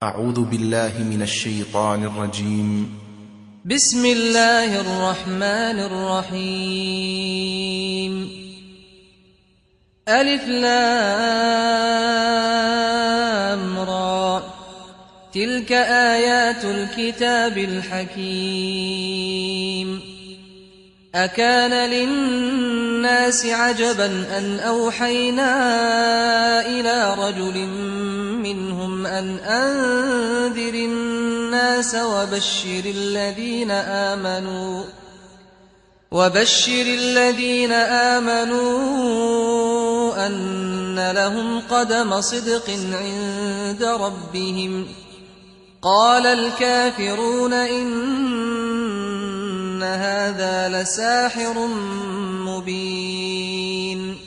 أعوذ بالله من الشيطان الرجيم. بسم الله الرحمن الرحيم. ألف لام را، تلك آيات الكتاب الحكيم. أكان للناس عجبا أن أوحينا إلى رجل منهم أن أنذر الناس وبشر الذين آمنوا أن لهم قدم صدق عند ربهم. قال الكافرون إن هذا لساحر مبين.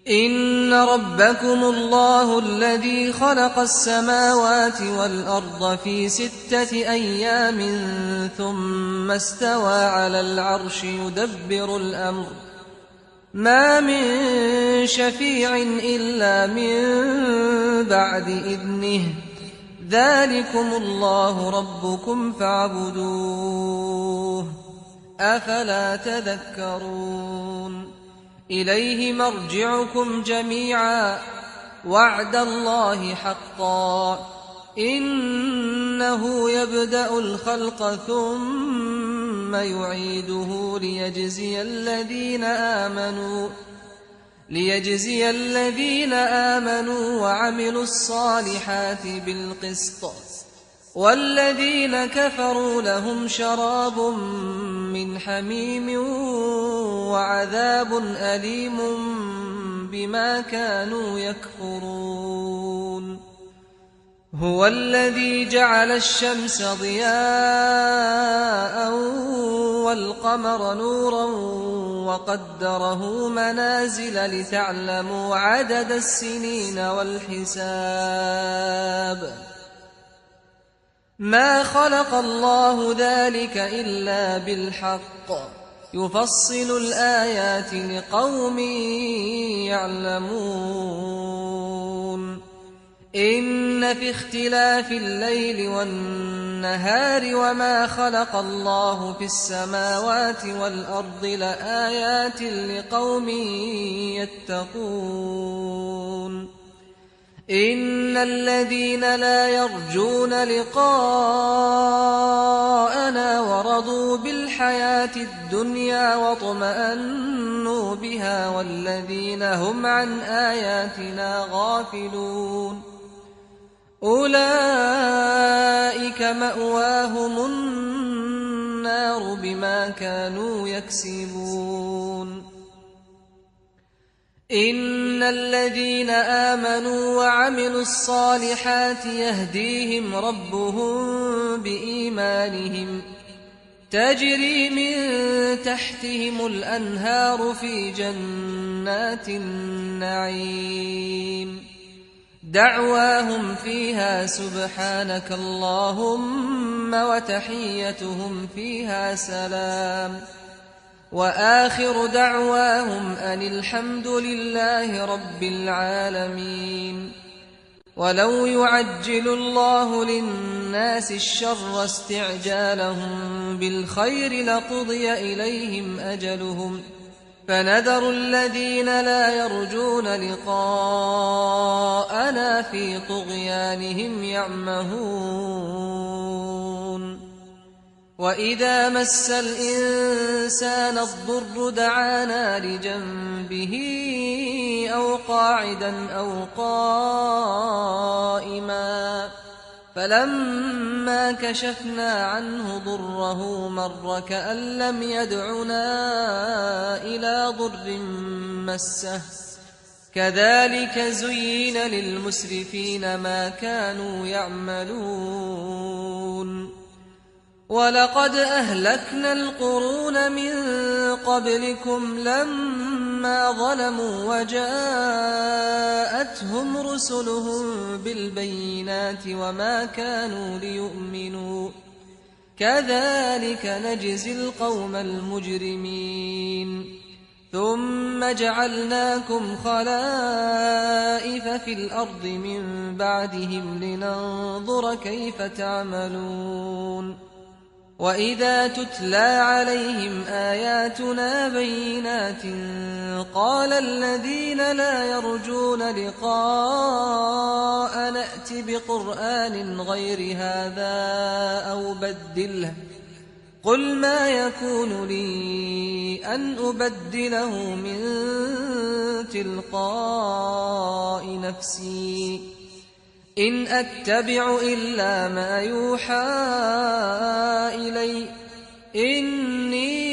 إن ربكم الله الذي خلق السماوات والأرض في 6 أيام ثم استوى على العرش يدبر الأمر، ما من شفيع إلا من بعد إذنه، ذلكم الله ربكم فاعبدوه، أفلا تذكرون. إليه مرجعكم جميعا، وعد الله حقا، إنه يبدأ الخلق ثم يعيده ليجزي الذين آمنوا وعملوا الصالحات بالقسط، والذين كفروا لهم شراب من حميم وعذاب أليم بما كانوا يكفرون. هو الذي جعل الشمس ضياء والقمر نورا وقدره منازل لتعلموا عدد السنين والحساب. ما خلق الله ذلك إلا بالحق، يفصل الآيات لقوم يعلمون. إن في اختلاف الليل والنهار وما خلق الله في السماوات والأرض لآيات لقوم يتقون. إن الذين لا يرجون لقاءنا ورضوا بالحياة الدنيا واطمأنوا بها والذين هم عن آياتنا غافلون، أولئك مأواهم النار بما كانوا يكسبون. إن الذين آمنوا وعملوا الصالحات يهديهم ربهم بإيمانهم، تجري من تحتهم الأنهار في جنات النعيم، دعواهم فيها سبحانك اللهم وتحيتهم فيها سلام، وآخر دعواهم أن الحمد لله رب العالمين. ولو يعجل الله للناس الشر استعجالهم بالخير لقضي إليهم أجلهم، فنذر الذين لا يرجون لقاءنا في طغيانهم يعمهون. وإذا مس الإنسان الضر دعانا لجنبه أو قاعدا أو قائما، فلما كشفنا عنه ضره مر كأن لم يدعنا إلى ضر مسه، كذلك زين للمسرفين ما كانوا يعملون. ولقد أهلكنا القرون من قبلكم لما ظلموا وجاءتهم رسلهم بالبينات وما كانوا ليؤمنوا، كذلك نجزي القوم المجرمين. ثم جعلناكم خلائف في الأرض من بعدهم لننظر كيف تعملون وإذا تتلى عليهم آياتنا بينات قال الذين لا يرجون لقاء نأت بقرآن غير هذا أو بدله قل ما يكون لي أن أبدله من تلقاء نفسي إن أتبع إلا ما يوحى إلي إني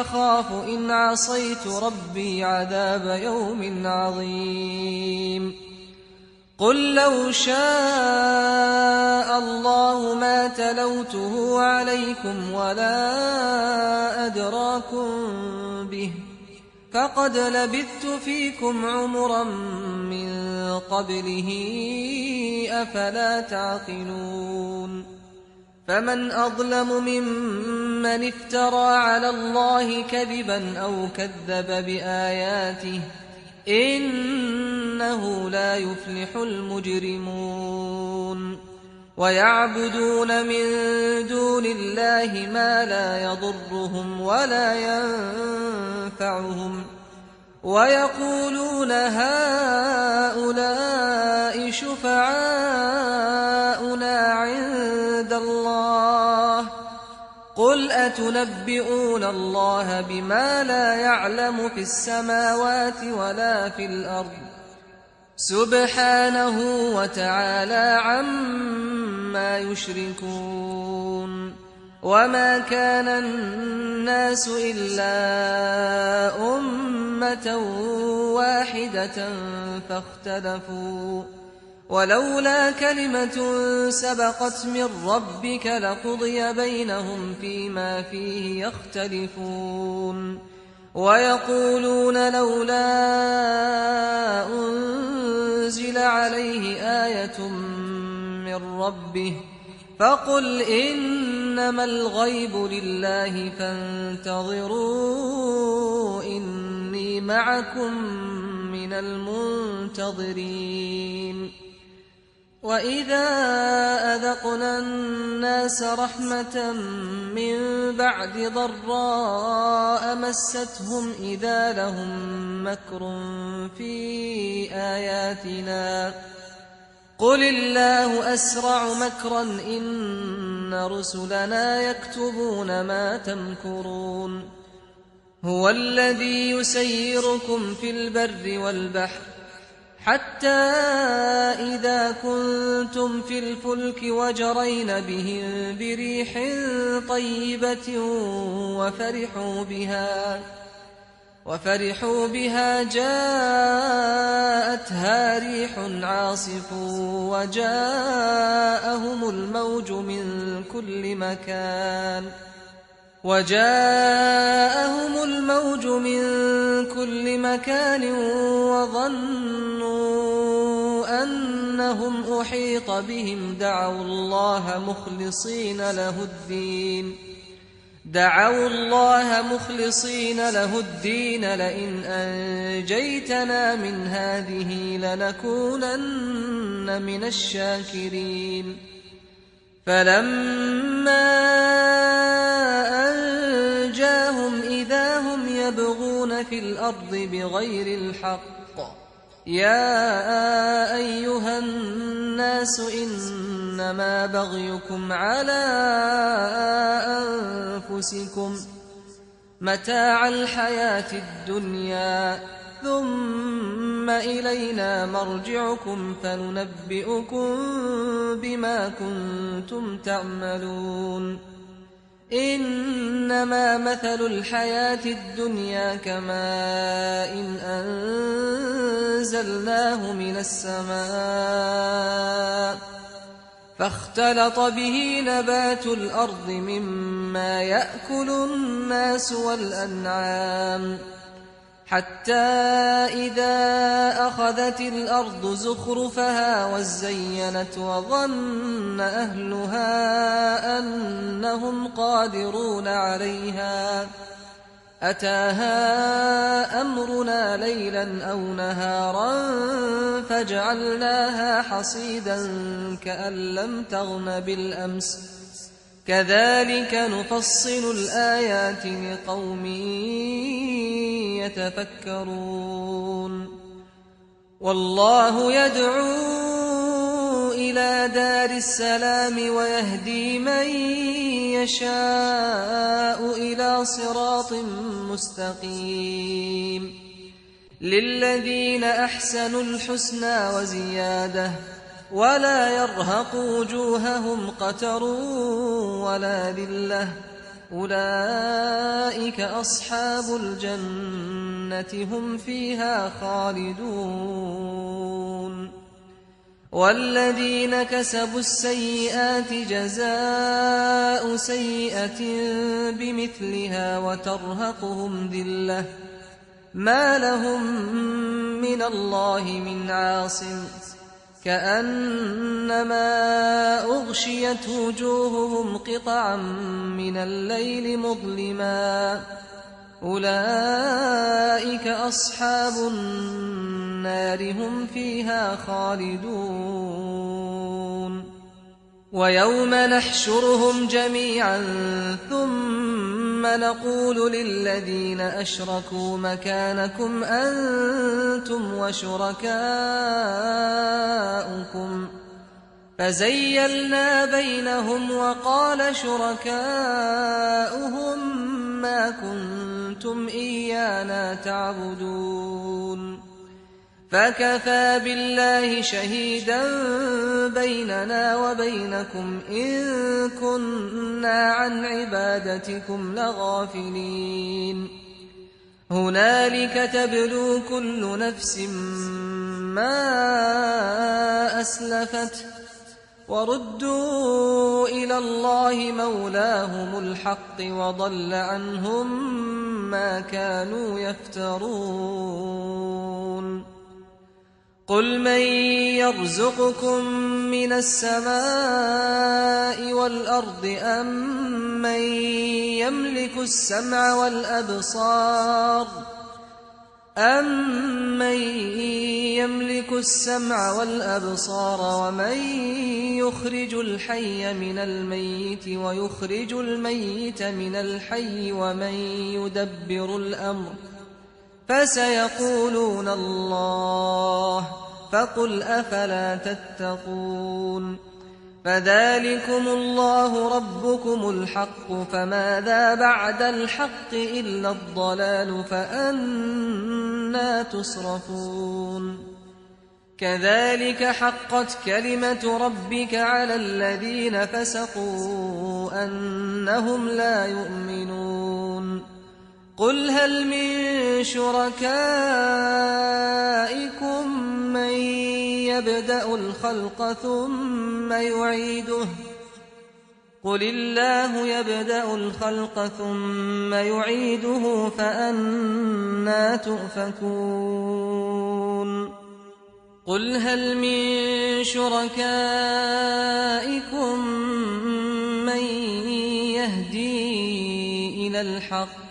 أخاف إن عصيت ربي عذاب يوم عظيم قل لو شاء الله ما تلوته عليكم ولا أدراكم به فقد لبثت فيكم عمرا من قبله أفلا تعقلون فمن أظلم ممن افترى على الله كذبا أو كذب بآياته إنه لا يفلح المجرمون ويعبدون من دون الله ما لا يضرهم ولا ينفعهم ويقولون هؤلاء شفعاؤنا عند الله قل أتنبئون الله بما لا يعلم في السماوات ولا في الأرض سبحانه وتعالى عما يشركون وما كان الناس إلا أمة واحدة فاختلفوا ولولا كلمة سبقت من ربك لقضي بينهم فيما فيه يختلفون ويقولون لولا أنزل عليه آية من ربه فقل إنما الغيب لله فانتظروا إني معكم من المنتظرين وإذا أذقنا الناس رحمة من بعد ضراء مستهم إذا لهم مكر في آياتنا قل الله أسرع مكرا إن رسلنا يكتبون ما تمكرون هو الذي يسيركم في البر والبحر حتى إذا كنتم في الفلك وجرين بهم بريح طيبة وفرحوا بها جاءتها ريح عاصف وجاءهم الموج من كل مكان وظنوا أنهم أحيط بهم دعوا الله مخلصين له الدين لئن أنجيتنا من هذه لنكونن من الشاكرين فلما أنجاهم إذا هم يبغون في الأرض بغير الحق يا أيها الناس إنما بغيكم على أنفسكم متاع الحياة الدنيا ثم إلينا مرجعكم فننبئكم بما كنتم تعملون إنما مثل الحياة الدنيا كماء أنزلناه من السماء فاختلط به نبات الأرض مما يأكل الناس والأنعام حتى إذا أخذت الأرض زخرفها وزينت وظن أهلها أنهم قادرون عليها أتاها أمرنا ليلا أو نهارا فجعلناها حصيدا كأن لم تغن بالأمس كذلك نفصل الآيات لقوم يتفكرون والله يدعو إلى دار السلام ويهدي من يشاء إلى صراط مستقيم للذين أحسنوا الحسنى وزيادة ولا يرهق وجوههم قتر ولا ذلة أولئك أصحاب الجنة هم فيها خالدون والذين كسبوا السيئات جزاء سيئة بمثلها وترهقهم ذلة ما لهم من الله من عاصم كأنما أغشيت وجوههم قطعا من الليل مظلما أولئك أصحاب النار هم فيها خالدون ويوم نحشرهم جميعا ثم نقول للذين أشركوا مكانكم أنتم وشركاؤكم فزيلنا بينهم وقال شركاؤهم ما كنتم إيانا تعبدون فكفى بالله شهيدا بيننا وبينكم إن كنا عن عبادتكم لغافلين هنالك تبلو كل نفس ما أسلفت وردوا إلى الله مولاهم الحق وضل عنهم ما كانوا يفترون قل من يرزقكم من السماء والأرض أمن يملك السمع والأبصار ومن يخرج الحي من الميت ويخرج الميت من الحي ومن يدبر الأمر فسيقولون الله فقل أفلا تتقون فذلكم الله ربكم الحق فماذا بعد الحق إلا الضلال فأنى تصرفون كذلك حقت كلمة ربك على الذين فسقوا أنهم لا يؤمنون قل هل من شركائكم من يبدأ الخلق ثم يعيده قل الله يبدأ الخلق ثم يعيده فأنى تؤفكون قل هل من شركائكم من يهدي إلى الحق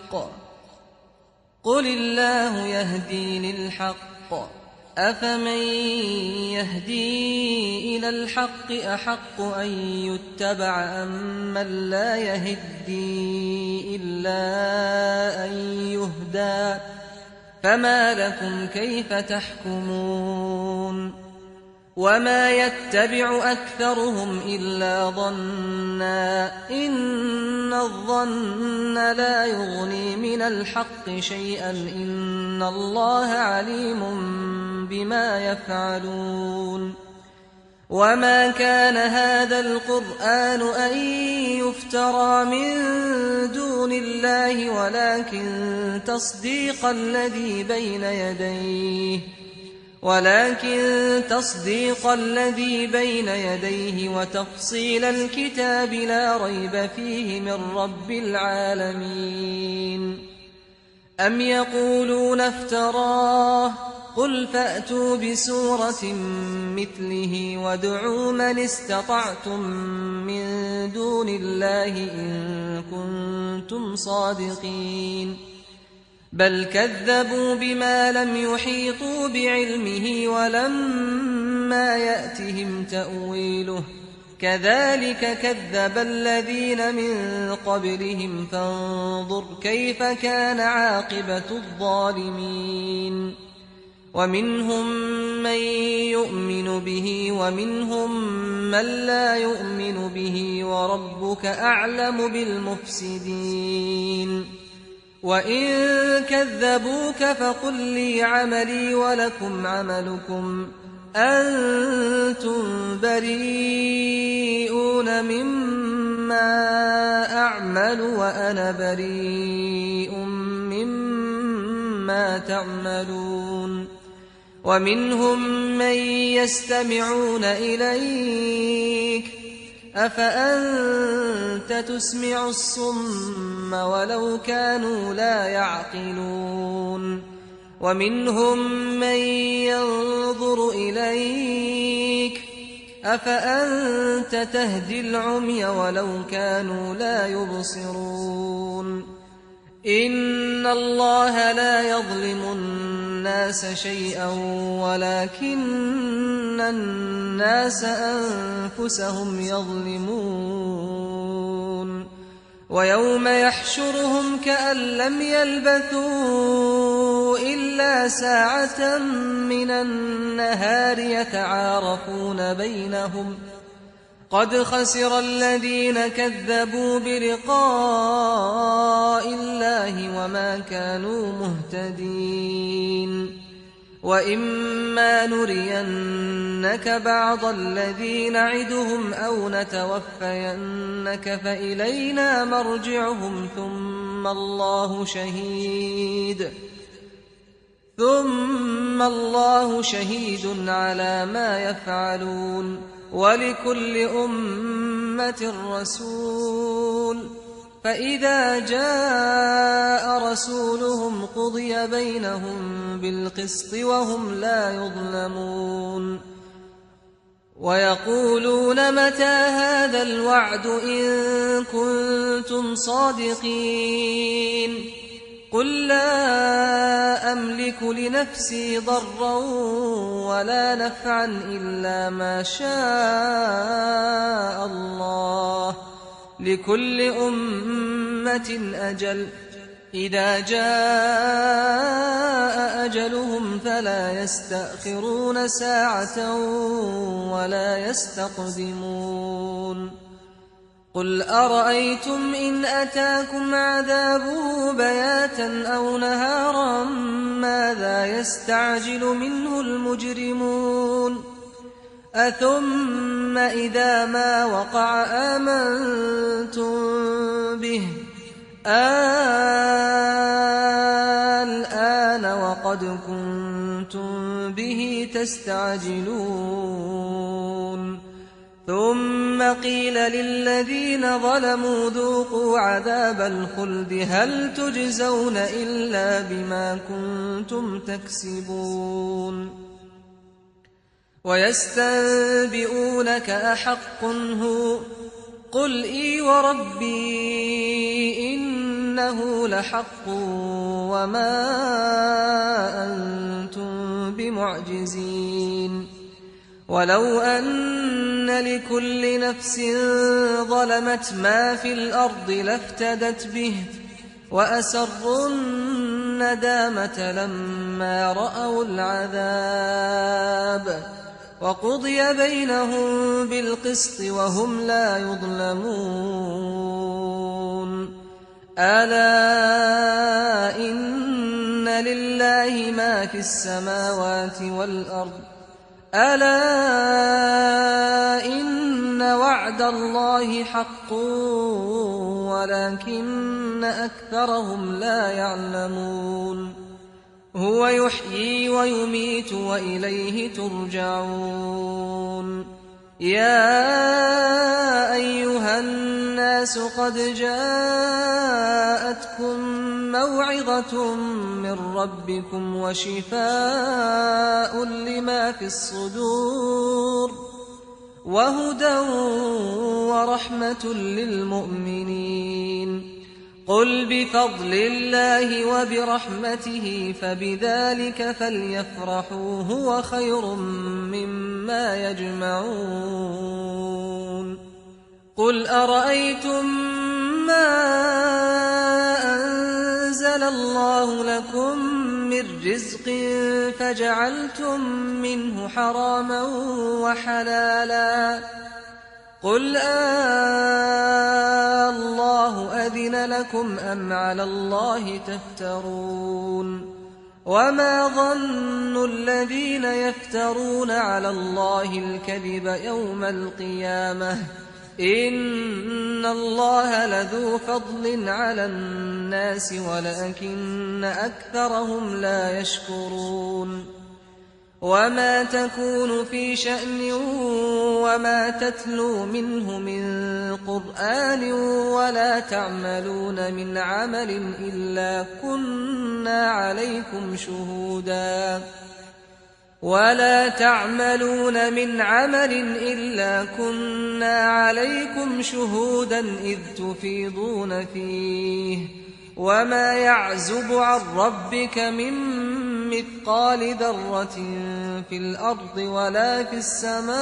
قل الله يهدي للحق أفمن يهدي إلى الحق أحق أن يتبع أمن لا يهدي إلا أن يهدى فما لكم كيف تحكمون وما يتبع أكثرهم إلا ظنا إن الظن لا يغني من الحق شيئا إن الله عليم بما يفعلون وما كان هذا القرآن أن يفترى من دون الله ولكن تصديق الذي بين يديه وتفصيل الكتاب لا ريب فيه من رب العالمين أم يقولون افتراه قل فأتوا بسورة مثله وادعوا من استطعتم من دون الله إن كنتم صادقين بل كذبوا بما لم يحيطوا بعلمه ولما يأتهم تأويله كذلك كذب الذين من قبلهم فانظر كيف كان عاقبة الظالمين ومنهم من يؤمن به ومنهم من لا يؤمن به وربك أعلم بالمفسدين وإن كذبوك فقل لي عملي ولكم عملكم أنتم بريئون مما أعمل وأنا بريء مما تعملون ومنهم من يستمعون إليك أفأنت تسمع الصم ولو كانوا لا يعقلون ومنهم من ينظر إليك أفأنت تهدي العمي ولو كانوا لا يبصرون إن الله لا يظلم الناس شيئا ولكن الناس أنفسهم يظلمون ويوم يحشرهم كأن لم يلبثوا إلا ساعة من النهار يتعارفون بينهم قد خسر الذين كذبوا بلقاء الله وما كانوا مهتدين وإما نرينك بعض الذي نعدهم أو نتوفينك فإلينا مرجعهم ثم الله شهيد على ما يفعلون ولكل أمة رسول فإذا جاء رسولهم قضي بينهم بالقسط وهم لا يظلمون ويقولون متى هذا الوعد إن كنتم صادقين قل لا أملك لنفسي ضرا ولا نفعا إلا ما شاء الله لكل أمة أجل إذا جاء أجلهم فلا يستأخرون ساعة ولا يستقدمون قل أرأيتم إن أتاكم عذابه بياتا أو نهارا ماذا يستعجل منه المجرمون أثم إذا ما وقع آمنتم به الآن وقد كنتم به تستعجلون ثم قيل للذين ظلموا ذوقوا عذاب الخلد هل تجزون إلا بما كنتم تكسبون ويستنبئونك أحق هو قل إي وربي إنه لحق وما أنتم بمعجزين ولو أن لكل نفس ظلمت ما في الأرض لافتدت به وأسروا الندامة لما رأوا العذاب وقضي بينهم بالقسط وهم لا يظلمون ألا إن لله ما في السماوات والأرض ألا إن وعد الله حق ولكن أكثرهم لا يعلمون هو يحيي ويميت وإليه ترجعون يا أيها الناس قد جاءتكم موعظة من ربكم وشفاء لما في الصدور وهدى ورحمة للمؤمنين قل بفضل الله وبرحمته فبذلك فليفرحوا هو خير مما يجمعون قل أرأيتم ما أنزل الله لكم من رزق فجعلتم منه حراما وحلالا قل الله أذن لكم أم على الله تفترون وما ظن الذين يفترون على الله الكذب يوم القيامة إن الله لذو فضل على الناس ولكن أكثرهم لا يشكرون وما تكون في شأن وما تتلو منه من قرآن ولا تعملون من عمل إلا كنا عليكم شهودا إذ تفيضون فيه وما يعزب عن ربك من مثقال ذرة في الأرض ولا في السماء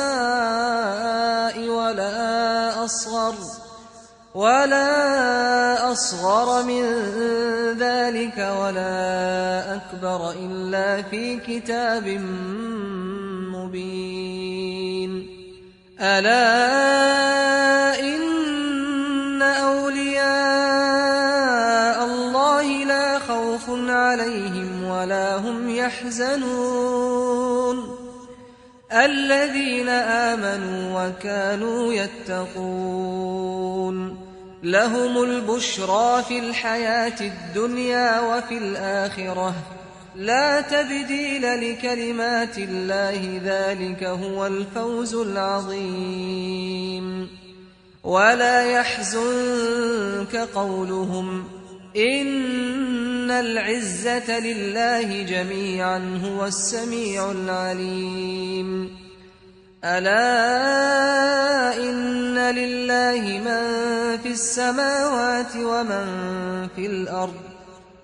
ولا أصغر من ذلك ولا أكبر إلا في كتاب مبين ألا إن أولياء الله لا خوف عليهم ولا هم يحزنون الذين آمنوا وكانوا يتقون لهم البشرى في الحياة الدنيا وفي الآخرة لا تبديل لكلمات الله ذلك هو الفوز العظيم ولا يحزنك قولهم إن العزة لله جميعا هو السميع العليم ألا إن لله من في السماوات ومن في الأرض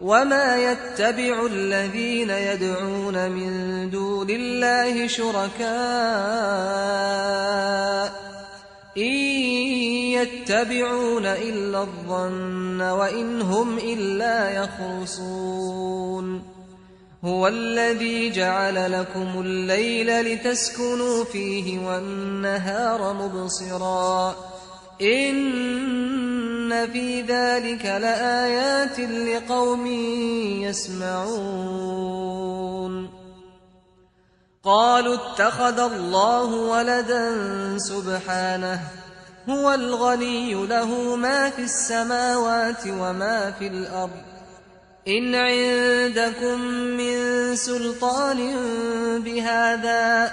وما يتبع الذين يدعون من دون الله شركاء إن يتبعون إلا الظن وإن هم إلا يخرصون هو الذي جعل لكم الليل لتسكنوا فيه والنهار مبصرا إن في ذلك لآيات لقوم يسمعون قالوا اتخذ الله ولدا سبحانه هو الغني له ما في السماوات وما في الأرض إن عندكم من سلطان بهذا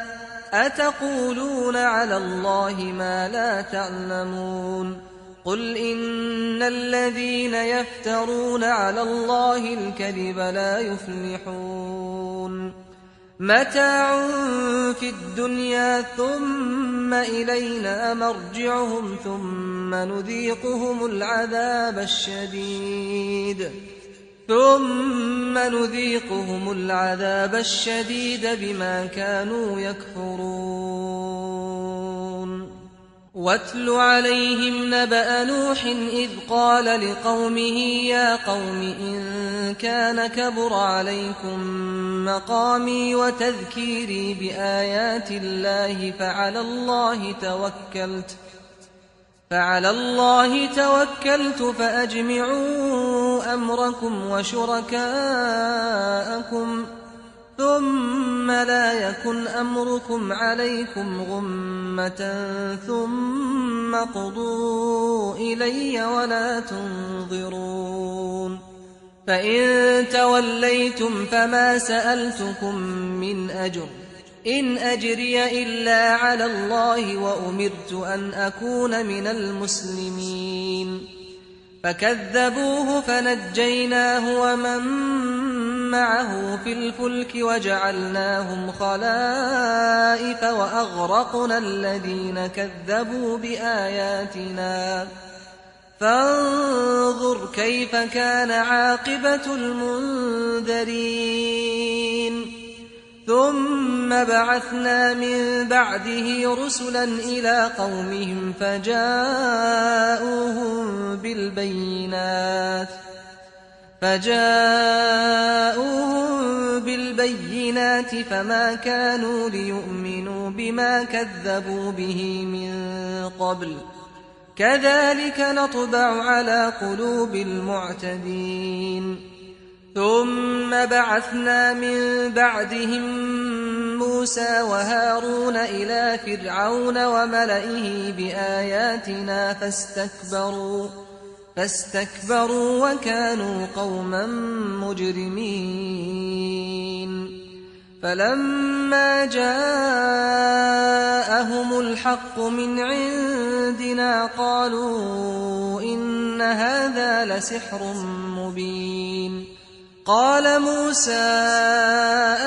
أتقولون على الله ما لا تعلمون قل إن الذين يفترون على الله الكذب لا يفلحون متاع في الدنيا ثم إلينا مرجعهم ثم نذيقهم العذاب الشديد بما كانوا يكفرون واتل عليهم نبأ نوح إذ قال لقومه يا قوم إن كان كبر عليكم مقامي وتذكيري بآيات الله فعلى الله توكلت فأجمعوا أمركم وشركاءكم ثم لا يكن أمركم عليكم غمة ثم قضوا إلي ولا تنظرون فإن توليتم فما سألتكم من أجر إن أجري إلا على الله وأمرت أن أكون من المسلمين فكذبوه فنجيناه ومن معه في الفلك وجعلناهم خلائف وأغرقنا الذين كذبوا بآياتنا فانظر كيف كان عاقبة المنذرين ثم بعثنا من بعده رسلا إلى قومهم فجاءوهم بالبينات فما كانوا ليؤمنوا بما كذبوا به من قبل كذلك نطبع على قلوب المعتدين ثم بعثنا من بعدهم موسى وهارون إلى فرعون وملئه بآياتنا فاستكبروا وكانوا قوما مجرمين فلما جاءهم الحق من عندنا قالوا إن هذا لسحر مبين قال موسى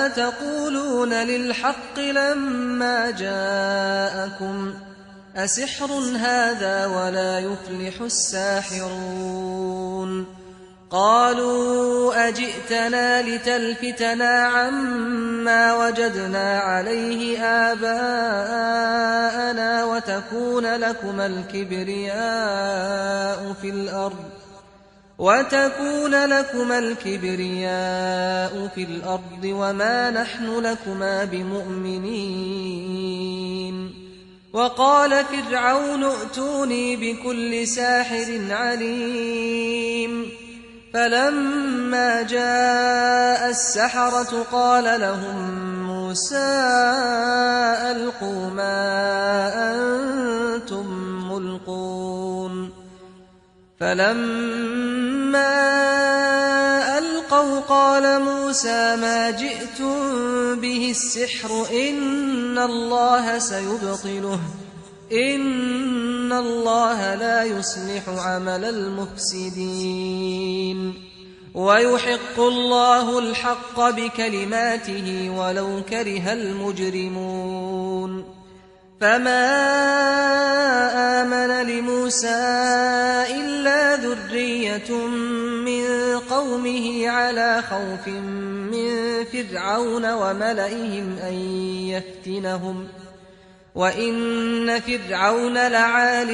أتقولون للحق لما جاءكم أسحر هذا ولا يفلح الساحرون قالوا أجئتنا لتلفتنا عما وجدنا عليه آباءنا وتكون لكما الكبرياء في الأرض وما نحن لكما بمؤمنين وقال فرعون ائتوني بكل ساحر عليم فلما جاء السحرة قال لهم موسى ألقوا ما أنتم ملقون فلما ألقوا قال موسى ما جئتم به السحر إن الله سيبطله إن الله لا يصلح عمل المفسدين ويحق الله الحق بكلماته ولو كره المجرمون فما آمن لموسى إلا ذرية من قومه على خوف من فرعون وملئهم أن يفتنهم وإن فرعون لعال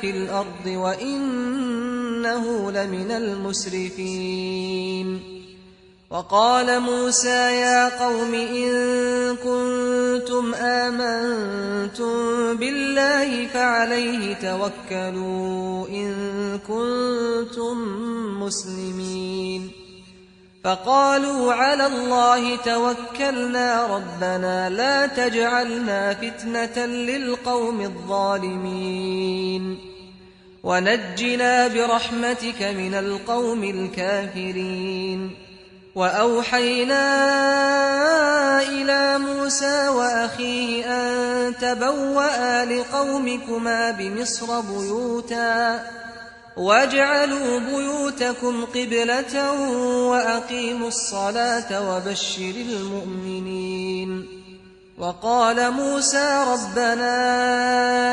في الأرض وإنه لمن المسرفين وقال موسى يا قوم إن كنتم آمنتم بالله فعليه توكلوا إن كنتم مسلمين فقالوا على الله توكلنا ربنا لا تجعلنا فتنة للقوم الظالمين ونجنا برحمتك من القوم الكافرين وأوحينا إلى موسى وأخيه أن تبوأ لقومكما بمصر بيوتا واجعلوا بيوتكم قبلة وأقيموا الصلاة وبشر المؤمنين وقال موسى ربنا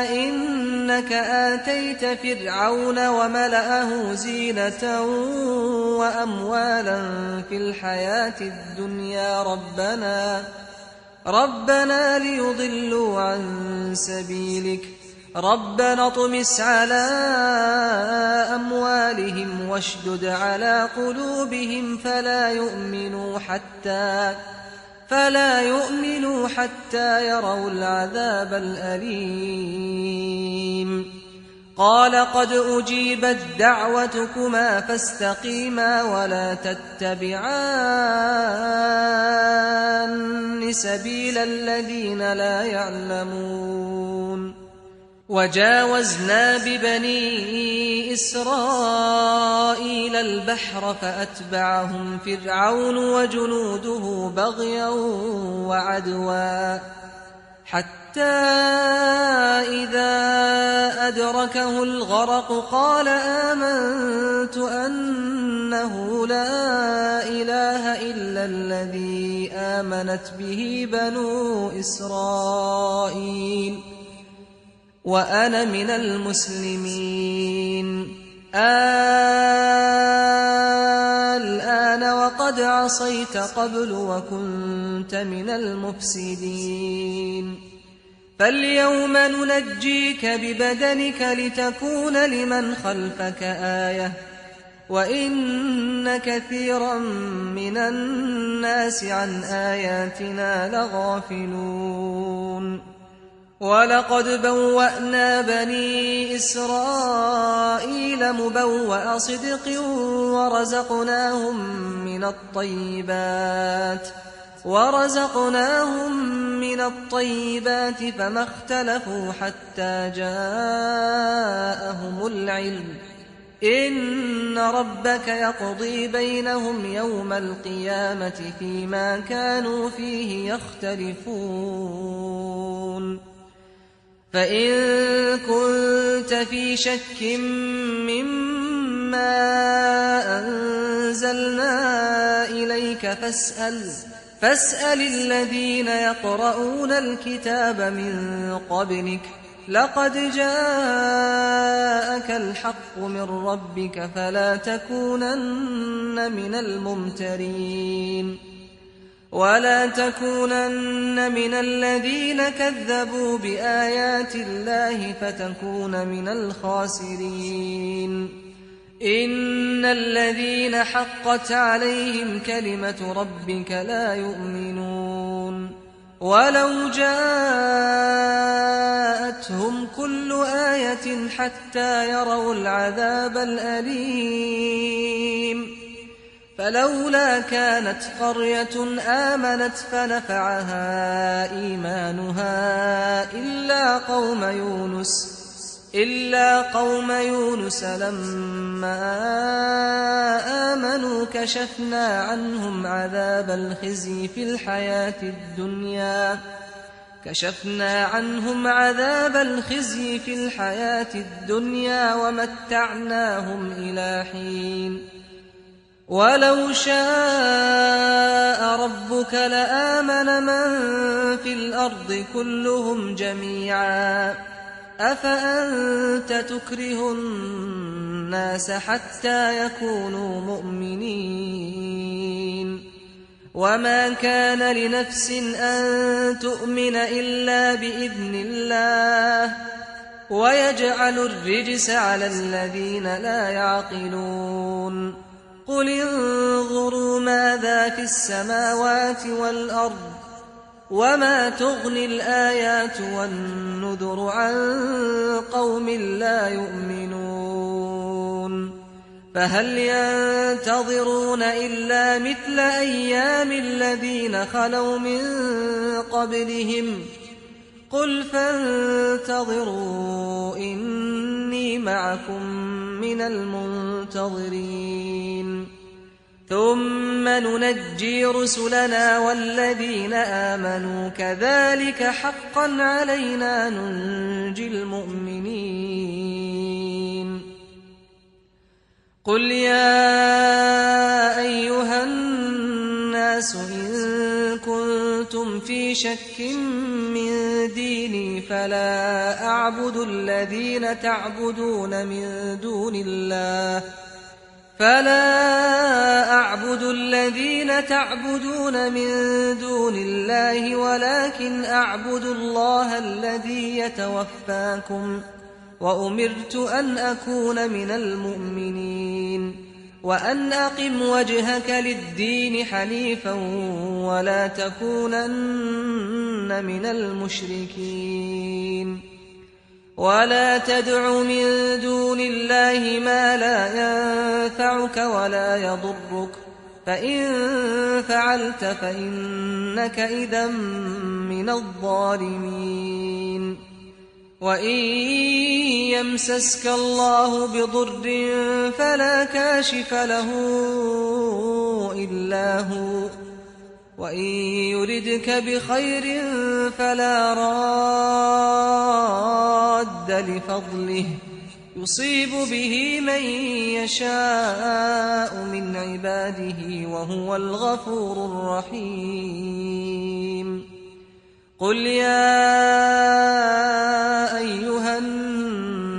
إنك آتيت فرعون وملأه زينة وأموالا في الحياة الدنيا ربنا ليضلوا عن سبيلك ربنا اطمس على أموالهم واشدد على قلوبهم فلا يؤمنوا حتى يروا العذاب الأليم قال قد أجيبت دعوتكما فاستقيما ولا تتبعان سبيل الذين لا يعلمون وجاوزنا ببني إسرائيل البحر فأتبعهم فرعون وجنوده بغيا وعدوا حتى إذا أدركه الغرق قال آمنت أنه لا إله إلا الذي آمنت به بنو إسرائيل وأنا من المسلمين الآن وقد عصيت قبل وكنت من المفسدين فاليوم ننجيك ببدنك لتكون لمن خلفك آية وإن كثيرا من الناس عن آياتنا لغافلون ولقد بوأنا بني إسرائيل مبوأ صدق ورزقناهم من الطيبات فما اختلفوا حتى جاءهم العلم إن ربك يقضي بينهم يوم القيامة فيما كانوا فيه يختلفون فإن كنت في شك مما أنزلنا إليك فاسأل الذين يقرؤون الكتاب من قبلك لقد جاءك الحق من ربك فلا تكونن من الممترين ولا تكونن من الذين كذبوا بآيات الله فتكون من الخاسرين إن الذين حقت عليهم كلمة ربك لا يؤمنون ولو جاءتهم كل آية حتى يروا العذاب الأليم فلولا كانت قرية آمنت فنفعها إيمانها إلا قوم يونس لما آمنوا كشفنا عنهم عذاب الخزي في الحياة الدنيا ومتعناهم إلى حين ولو شاء ربك لآمن من في الأرض كلهم جميعا أفأنت تكره الناس حتى يكونوا مؤمنين وما كان لنفس أن تؤمن إلا بإذن الله ويجعل الرجس على الذين لا يعقلون قل انظروا ماذا في السماوات والأرض وما تغني الآيات والنذر عن قوم لا يؤمنون فهل ينتظرون إلا مثل أيام الذين خلوا من قبلهم قل فانتظروا إني معكم من المنتظرين ثم ننجي رسلنا والذين آمنوا كذلك حقا علينا ننجي المؤمنين قل يا أيها الناس إن كنتم في شك من ديني فلا أعبد الذين تعبدون من دون الله ولكن أعبد الله الذي يتوفاكم وأمرت أن أكون من المؤمنين وأن أقم وجهك للدين حنيفا ولا تكونن من المشركين ولا تدع من دون الله ما لا ينفعك ولا يضرك فإن فعلت فإنك إذا من الظالمين وإن يمسسك الله بضر فلا كاشف له إلا هو وإن يردك بخير فلا راد لفضله يصيب به من يشاء من عباده وهو الغفور الرحيم قل يا أيها الناس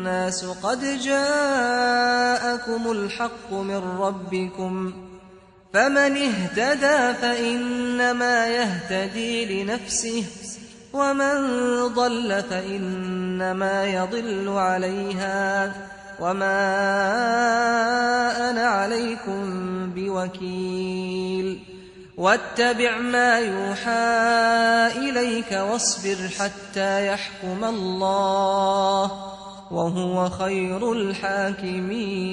الناس قد جاءكم الحق من ربكم فمن اهتدى فإنما يهتدي لنفسه ومن ضل فإنما يضل عليها وما أنا عليكم بوكيل واتبع ما يوحى إليك واصبر حتى يحكم الله وهو خير الحاكمين.